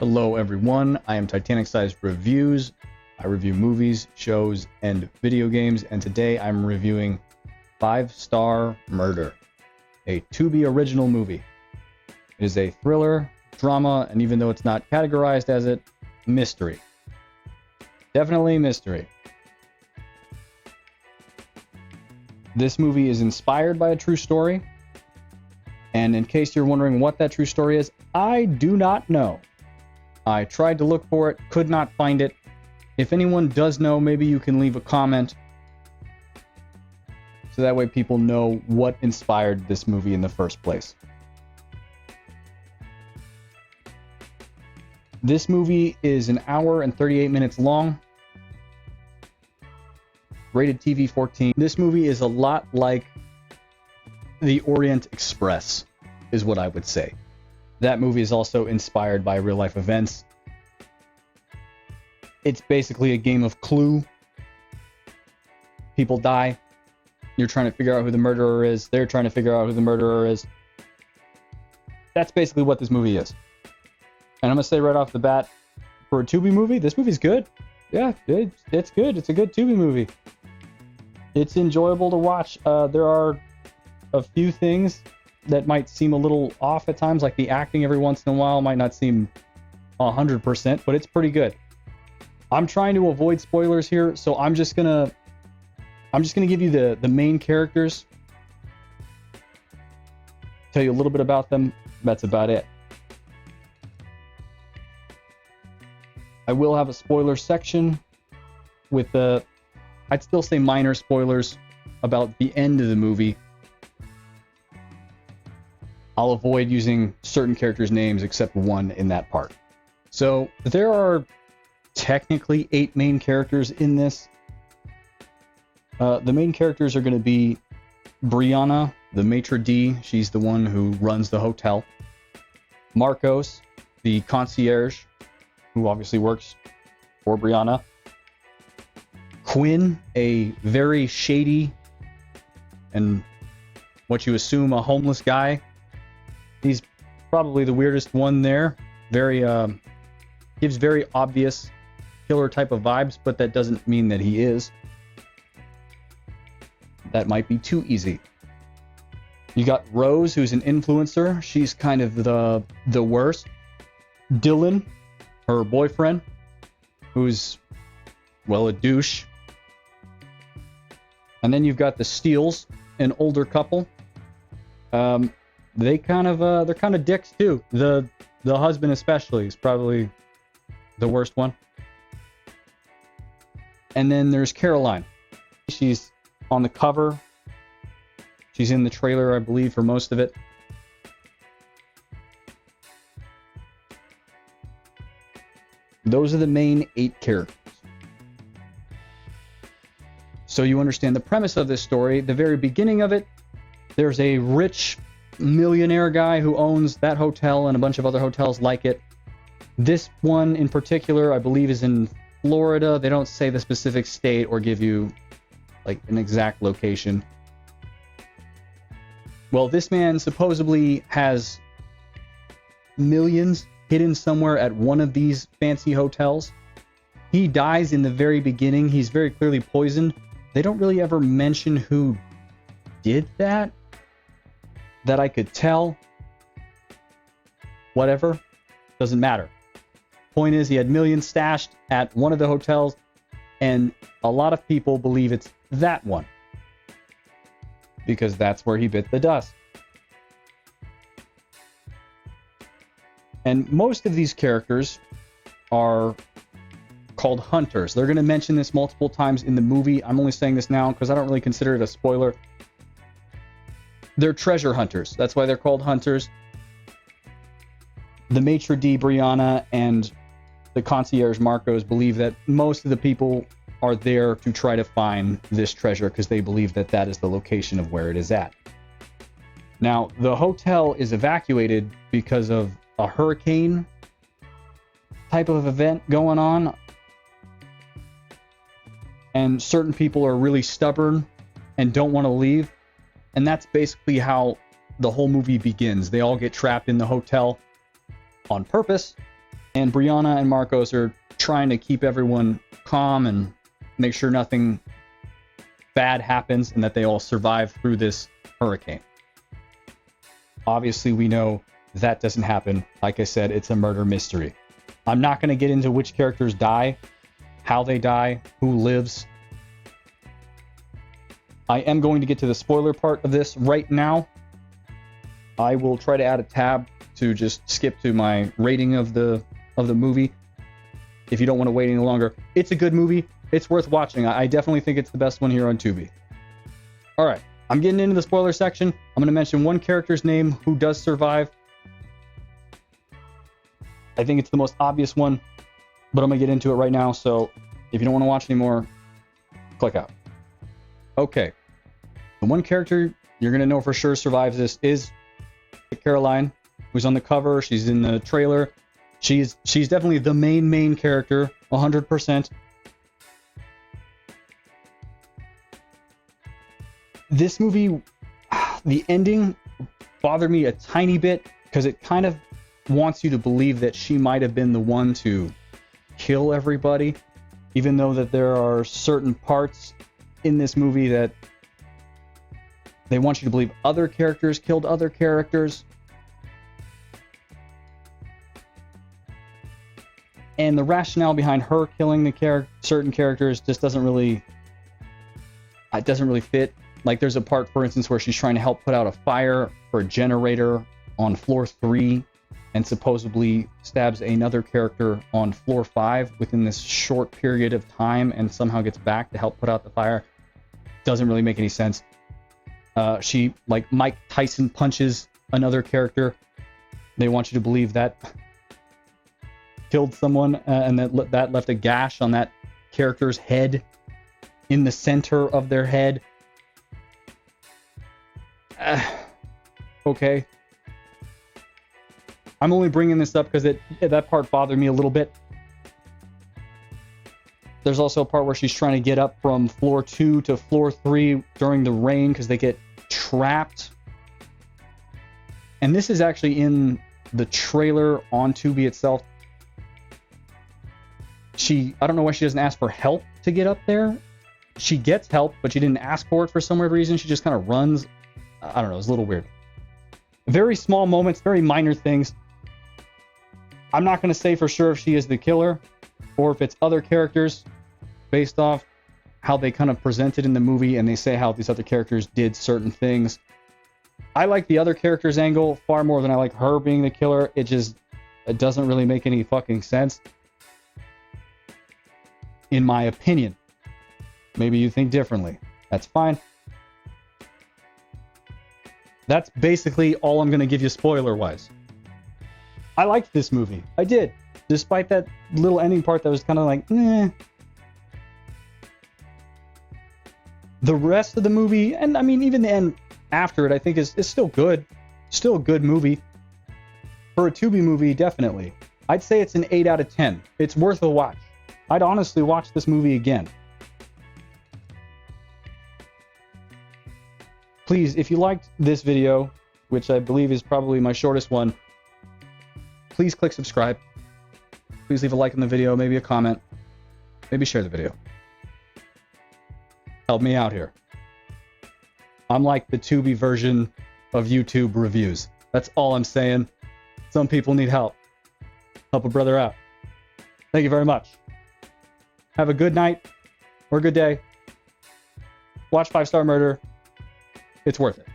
Hello everyone, I am TitanicSizedReviews. I review movies, shows, and video games, and today I'm reviewing 5-Star Murder, a Tubi original movie. It is a thriller, drama, and even though it's not categorized as it, mystery. Definitely mystery. This movie is inspired by a true story, and in case you're wondering what that true story is, I do not know. I tried to look for it, could not find it. If anyone does know, maybe you can leave a comment so that way people know what inspired this movie in the first place. This movie is an hour and 38 minutes long. Rated TV 14. This movie is a lot like the Orient Express, is what I would say. That movie is also inspired by real life events. It's basically a game of Clue. People die. You're trying to figure out who the murderer is. They're trying to figure out who the murderer is. That's basically what this movie is. And I'm going to say right off the bat, for a Tubi movie, this movie's good. Yeah, it's good. It's a good Tubi movie. It's enjoyable to watch. There are a few things that might seem a little off at times, like the acting every once in a while might not seem 100%, but it's pretty good. I'm trying to avoid spoilers here, so I'm just gonna give you the main characters, tell you a little bit about them. That's about it. I will have a spoiler section with I'd still say minor spoilers about the end of the movie. I'll avoid using certain characters' names except one in that part. So there are technically 8 main characters in this. The main characters are going to be Brianna, the maitre d'. She's the one who runs the hotel. Marcos, the concierge, who obviously works for Brianna. Quinn, a very shady and what you assume a homeless guy. He's probably the weirdest one there. Gives very obvious killer type of vibes, but that doesn't mean that he is. That might be too easy. You got Rose, who's an influencer. She's kind of the worst. Dylan, her boyfriend, who's, well, a douche. And then you've got the Steels, an older couple. They're kind of dicks too. The husband especially is probably the worst one. And then there's Caroline. She's on the cover. She's in the trailer, I believe, for most of it. Those are the main 8 characters. So you understand the premise of this story. The very beginning of it, there's a rich millionaire guy who owns that hotel and a bunch of other hotels like it. This one in particular, I believe, is in Florida. They don't say the specific state or give you like an exact location. Well, this man supposedly has millions hidden somewhere at one of these fancy hotels. He dies in the very beginning. He's very clearly poisoned. They don't really ever mention who did that I could tell. Whatever. Doesn't matter. Point is, he had millions stashed at one of the hotels, and a lot of people believe it's that one, because that's where he bit the dust. And most of these characters are called hunters. They're going to mention this multiple times in the movie. I'm only saying this now because I don't really consider it a spoiler. They're treasure hunters. That's why they're called hunters. The maitre d', Brianna, and the concierge, Marcos, believe that most of the people are there to try to find this treasure because they believe that that is the location of where it is at. Now, the hotel is evacuated because of a hurricane type of event going on. And certain people are really stubborn and don't want to leave. And that's basically how the whole movie begins. They all get trapped in the hotel on purpose And Brianna and Marcos are trying to keep everyone calm and make sure nothing bad happens and that they all survive through this hurricane. Obviously, we know that doesn't happen. Like I said, it's a murder mystery. I'm not going to get into which characters die, how they die, who lives. I am going to get to the spoiler part of this right now. I will try to add a tab to just skip to my rating of the movie. If you don't want to wait any longer, it's a good movie. It's worth watching. I definitely think it's the best one here on Tubi. All right, I'm getting into the spoiler section. I'm going to mention one character's name who does survive. I think it's the most obvious one, but I'm going to get into it right now. So if you don't want to watch anymore, click out. Okay. The one character you're going to know for sure survives this is Caroline, who's on the cover. She's in the trailer. She's definitely the main character, 100%. This movie, the ending bothered me a tiny bit because it kind of wants you to believe that she might have been the one to kill everybody, even though that there are certain parts in this movie that they want you to believe other characters killed other characters. And the rationale behind her killing the certain characters just doesn't really fit. Like there's a part, for instance, where she's trying to help put out a fire for a generator on floor 3 and supposedly stabs another character on floor 5 within this short period of time and somehow gets back to help put out the fire. Doesn't really make any sense. She, like Mike Tyson, punches another character. They want you to believe that killed someone and that left a gash on that character's head, in the center of their head. Okay. I'm only bringing this up because that part bothered me a little bit. There's also a part where she's trying to get up from floor 2 to floor 3 during the rain because they get trapped. And this is actually in the trailer on Tubi itself. I don't know why she doesn't ask for help to get up there. She gets help, but she didn't ask for it for some weird reason. She just kind of runs. I don't know, it's a little weird. Very small moments, very minor things. I'm not going to say for sure if she is the killer or if it's other characters based off how they kind of presented in the movie and they say how these other characters did certain things. I like the other character's angle far more than I like her being the killer. It doesn't really make any fucking sense, in my opinion. Maybe you think differently. That's fine. That's basically all I'm going to give you spoiler-wise. I liked this movie. I did. Despite that little ending part that was kind of like, eh. The rest of the movie, and I mean, even the end after it, I think is still good. Still a good movie. For a Tubi movie, definitely. I'd say it's an 8 out of 10. It's worth a watch. I'd honestly watch this movie again. Please, if you liked this video, which I believe is probably my shortest one, please click subscribe. Please leave a like on the video, maybe a comment. Maybe share the video. Help me out here. I'm like the Tubi version of YouTube reviews. That's all I'm saying. Some people need help. Help a brother out. Thank you very much. Have a good night or a good day. Watch 5 Star Murder. It's worth it.